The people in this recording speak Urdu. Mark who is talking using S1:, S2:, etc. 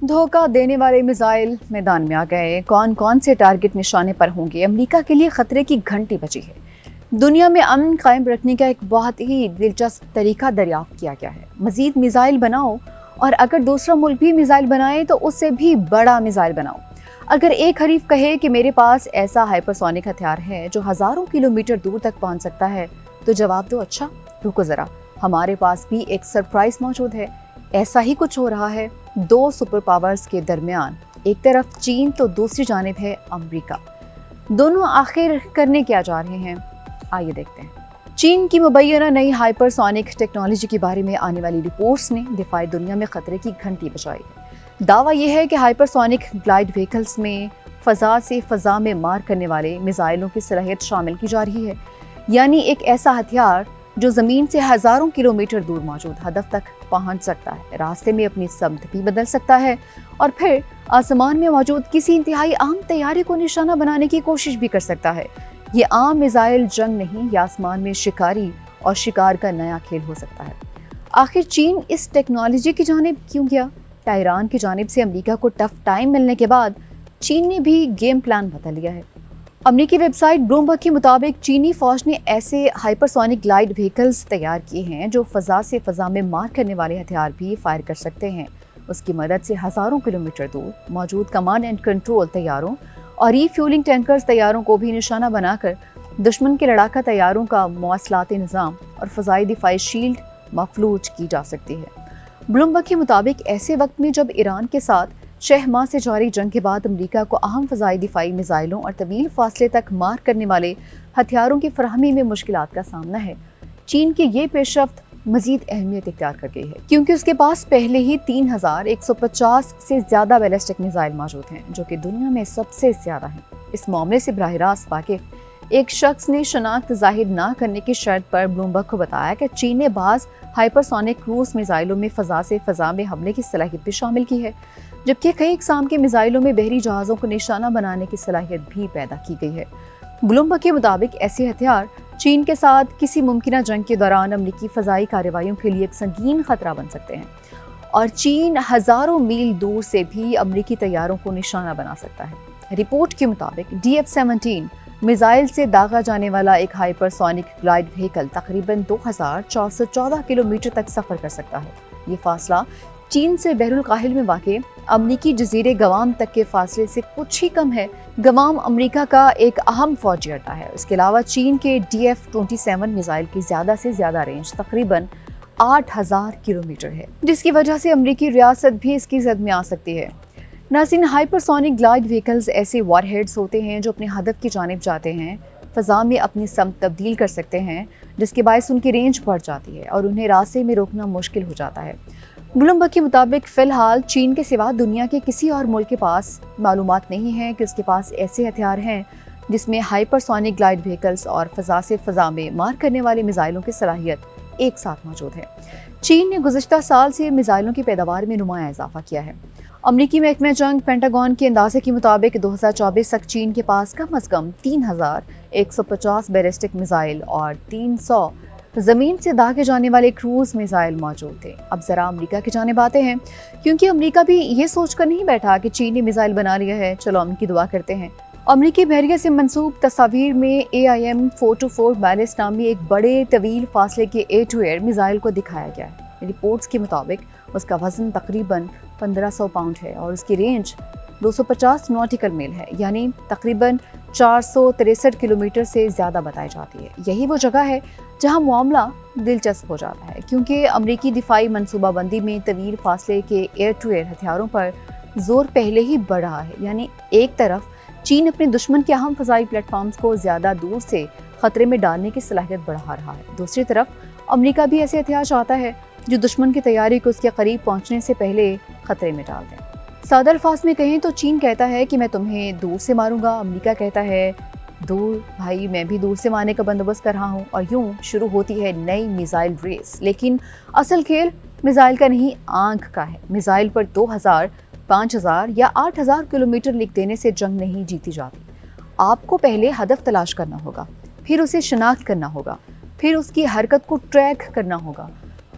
S1: دھوکہ دینے والے میزائل میدان میں آ گئے۔ کون کون سے ٹارگٹ نشانے پر ہوں گے؟ امریکہ کے لیے خطرے کی گھنٹی بجی ہے۔ دنیا میں امن قائم رکھنے کا ایک بہت ہی دلچسپ طریقہ دریافت کیا گیا ہے۔ مزید میزائل بناؤ، اور اگر دوسرا ملک بھی میزائل بنائے تو اس سے بھی بڑا میزائل بناؤ۔ اگر ایک حریف کہے کہ میرے پاس ایسا ہائپرسونک ہتھیار ہے جو ہزاروں کلومیٹر دور تک پہنچ سکتا ہے، تو جواب دو، اچھا رکو ذرا، ہمارے پاس بھی ایک سرپرائز موجود ہے۔ ایسا ہی کچھ ہو رہا ہے دو سپر پاورز کے درمیان، ایک طرف چین تو دوسری جانب ہے امریکہ۔ دونوں آخر کرنے کیا جا رہے ہیں، آئیے دیکھتے ہیں۔ چین کی مبینہ نئی ہائپرسونک ٹیکنالوجی کے بارے میں آنے والی رپورٹس نے دفاعی دنیا میں خطرے کی گھنٹی بجائی ہے۔ دعویٰ یہ ہے کہ ہائپرسونک گلائیڈ وہیکلز میں فضا سے فضا میں مار کرنے والے میزائلوں کی صلاحیت شامل کی جا رہی ہے، یعنی ایک ایسا ہتھیار جو زمین سے ہزاروں کلومیٹر دور موجود ہدف تک پہنچ سکتا ہے، راستے میں اپنی سمت بھی بدل سکتا ہے، اور پھر آسمان میں موجود کسی انتہائی عام طیارے کو نشانہ بنانے کی کوشش بھی کر سکتا ہے۔ یہ عام میزائل جنگ نہیں، یہ آسمان میں شکاری اور شکار کا نیا کھیل ہو سکتا ہے۔ آخر چین اس ٹیکنالوجی کی جانب کیوں گیا؟ ٹائران کی جانب سے امریکہ کو ٹف ٹائم ملنے کے بعد چین نے بھی گیم پلان بدل لیا ہے۔ امریکی ویب سائٹ بلومبرگ کے مطابق چینی فوج نے ایسے ہائپرسونک گلائیڈ وہیکلز تیار کیے ہیں جو فضا سے فضا میں مار کرنے والے ہتھیار بھی فائر کر سکتے ہیں۔ اس کی مدد سے ہزاروں کلومیٹر دور موجود کمانڈ اینڈ کنٹرول طیاروں اور ری فیولنگ ٹینکرز طیاروں کو بھی نشانہ بنا کر دشمن کے لڑاکا طیاروں کا مواصلاتی نظام اور فضائی دفاعی شیلڈ مفلوج کی جا سکتی ہے۔ بلومبرگ کے مطابق ایسے وقت میں جب ایران کے ساتھ 6 ماہ سے جاری جنگ کے بعد امریکہ کو اہم فضائی دفاعی میزائلوں اور طویل فاصلے تک مار کرنے والے ہتھیاروں کی فراہمی میں مشکلات کا سامنا ہے، چین کی یہ پیش رفت مزید اہمیت اختیار کر گئی ہے، کیونکہ اس کے پاس پہلے ہی 3150 سے زیادہ بیلسٹک میزائل موجود ہیں، جو کہ دنیا میں سب سے زیادہ ہیں۔ اس معاملے سے براہ راست واقف ایک شخص نے شناخت ظاہر نہ کرنے کی شرط پر بلومبرگ کو بتایا کہ چین نے بعض ہائپرسونک کروز میزائلوں میں فضا سے فضا میں حملے کی صلاحیت بھی شامل کی ہے، جبکہ کئی اقسام کے میزائلوں میں بحری جہازوں کو نشانہ بنانے کی صلاحیت بھی پیدا کی گئی ہے۔ بلومبرگ کے مطابق ایسے ہتھیار چین کے ساتھ کسی ممکنہ جنگ کے دوران امریکی فضائی کارروائیوں کے لیے ایک سنگین خطرہ بن سکتے ہیں، اور چین ہزاروں میل دور سے بھی امریکی طیاروں کو نشانہ بنا سکتا ہے۔ رپورٹ کے مطابق DF-17 میزائل سے داغا جانے والا ایک ہائپرسونک گلائیڈ وہیکل تقریباً 2414 کلومیٹر تک سفر کر سکتا ہے۔ یہ فاصلہ چین سے بحر الکاہل میں واقع امریکی جزیرے گوام تک کے فاصلے سے کچھ ہی کم ہے۔ گوام امریکہ کا ایک اہم فوجی اڈہ ہے۔ اس کے علاوہ چین کے DF-27 میزائل کی زیادہ سے زیادہ رینج تقریباً 8000 کلومیٹر ہے، جس کی وجہ سے امریکی ریاست بھی اس کی زد میں آ سکتی ہے۔ ناظرین، ہائپرسونک گلائیڈ وہیکلز ایسے وار ہیڈز ہوتے ہیں جو اپنے ہدف کی جانب جاتے ہیں، فضا میں اپنی سمت تبدیل کر سکتے ہیں، جس کے باعث ان کی رینج بڑھ جاتی ہے اور انہیں راستے میں روکنا مشکل ہو جاتا ہے۔ بلومبرگ کے مطابق فی الحال چین کے سوا دنیا کے کسی اور ملک کے پاس معلومات نہیں ہیں کہ اس کے پاس ایسے ہتھیار ہیں جس میں ہائپرسونک گلائیڈ وہیکلز اور فضا سے فضا میں مار کرنے والے میزائلوں کی صلاحیت ایک ساتھ موجود ہے۔ چین نے گزشتہ سال سے میزائلوں کی پیداوار میں نمایاں اضافہ کیا ہے۔ امریکی محکمہ جنگ پینٹاگون کے اندازے کے مطابق 2024 تک چین کے پاس کم از کم 3150 بیلسٹک میزائل اور 300 زمین سے داغے جانے والے کروز میزائل موجود تھے۔ اب ذرا امریکہ کی جانب آتے ہیں، کیونکہ امریکہ بھی یہ سوچ کر نہیں بیٹھا کہ چین نے میزائل بنا لیا ہے، چلو ان کی دعا کرتے ہیں۔ امریکی بحریہ سے منسوب تصاویر میں AIM-424 بیلسٹ نامی ایک بڑے طویل فاصلے کے ایئر ٹو ایئر میزائل کو دکھایا گیا ہے۔ رپورٹس کے مطابق اس کا وزن تقریباً 1500 پاؤنڈ ہے اور اس کی رینج 250 نوٹیکل میل ہے، یعنی تقریباً 463 کلومیٹر سے زیادہ بتائی جاتی ہے۔ یہی وہ جگہ ہے جہاں معاملہ دلچسپ ہو جاتا ہے، کیونکہ امریکی دفاعی منصوبہ بندی میں طویل فاصلے کے ایئر ٹو ایئر ہتھیاروں پر زور پہلے ہی بڑھ رہا ہے۔ یعنی ایک طرف چین اپنے دشمن کے اہم فضائی پلیٹ فارمز کو زیادہ دور سے خطرے میں ڈالنے کی صلاحیت بڑھا رہا ہے، دوسری طرف امریکہ بھی ایسے ہتھیار چاہتا ہے جو دشمن کی تیاری کو اس کے قریب پہنچنے سے پہلے خطرے میں ڈال دیں۔ سادہ الفاظ میں کہیں تو چین کہتا ہے کہ میں تمہیں دور سے ماروں گا، امریکہ کہتا ہے دور بھائی میں بھی دور سے مارنے کا بندوبست کر رہا ہوں، اور یوں شروع ہوتی ہے نئی میزائل ریس۔ لیکن اصل کھیل میزائل کا نہیں، آنکھ کا ہے۔ میزائل پر 2000، 5000 یا 8000 کلومیٹر لکھ دینے سے جنگ نہیں جیتی جاتی۔ آپ کو پہلے ہدف تلاش کرنا ہوگا، پھر اسے شناخت کرنا ہوگا، پھر اس کی حرکت کو ٹریک کرنا ہوگا،